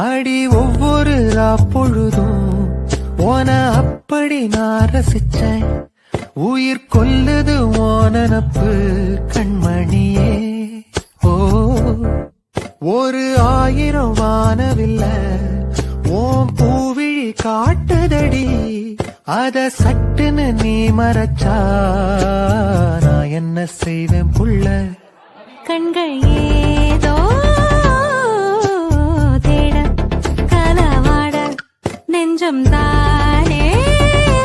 அடி ஒவ்வொரு பொழுதும் ஓன அப்படி நான் ரசிச்சேன். உயிர் கொல்லுது ஓனப்பு கண்மணியே. ஓ ஒரு 1000 வானவில்ல ஓம் பூவிழி காட்டுதடி. அத சட்டுன்னு நீ மறைச்சா நான் என்ன செய்வேன் புள்ள. கண்கள் ஏதோ தேட கலவாட நெஞ்சம் தானே